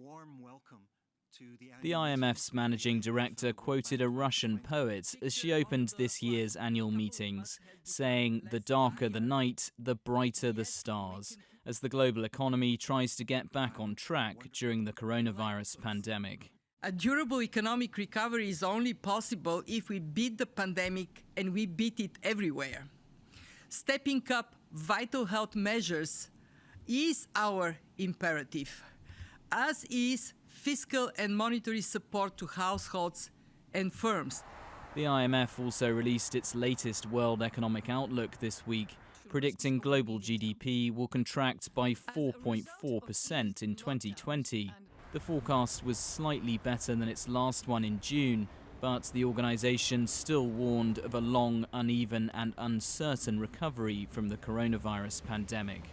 warm welcome to The IMF's managing director quoted a Russian poet as she opened this year's annual meetings, saying, "The darker the night, the brighter the stars," as the global economy tries to get back on track during the coronavirus pandemic. A durable economic recovery is only possible if we beat the pandemic, and we beat it everywhere. Stepping up vital health measures is our imperative, as is fiscal and monetary support to households and firms. The IMF also released its latest World Economic Outlook this week, predicting global GDP will contract by 4.4% in 2020. The forecast was slightly better than its last one in June, but the organisation still warned of a long, uneven and uncertain recovery from the coronavirus pandemic.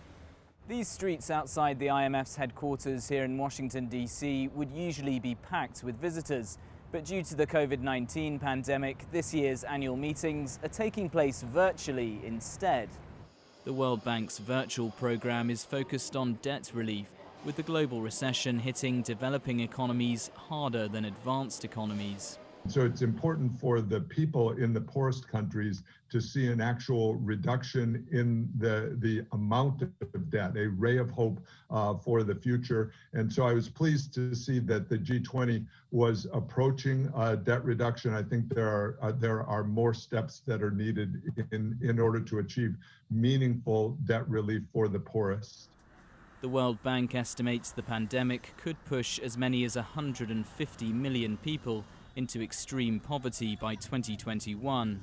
These streets outside the IMF's headquarters here in Washington, D.C. would usually be packed with visitors, but due to the COVID-19 pandemic, this year's annual meetings are taking place virtually instead. The World Bank's virtual program is focused on debt relief, with the global recession hitting developing economies harder than advanced economies. So it's important for the people in the poorest countries to see an actual reduction in the amount of debt, a ray of hope for the future. And so I was pleased to see that the G20 was approaching debt reduction. I think there are more steps that are needed in order to achieve meaningful debt relief for the poorest. The World Bank estimates the pandemic could push as many as 150 million people into extreme poverty by 2021.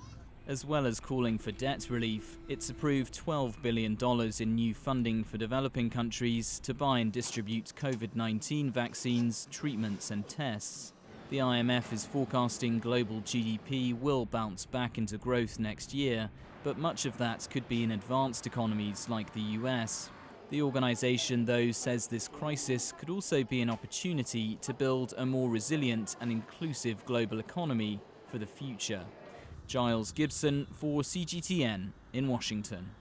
As well as calling for debt relief, it's approved $12 billion in new funding for developing countries to buy and distribute COVID-19 vaccines, treatments and tests. The IMF is forecasting global GDP will bounce back into growth next year, but much of that could be in advanced economies like the US. The organisation, though, says this crisis could also be an opportunity to build a more resilient and inclusive global economy for the future. Giles Gibson for CGTN in Washington.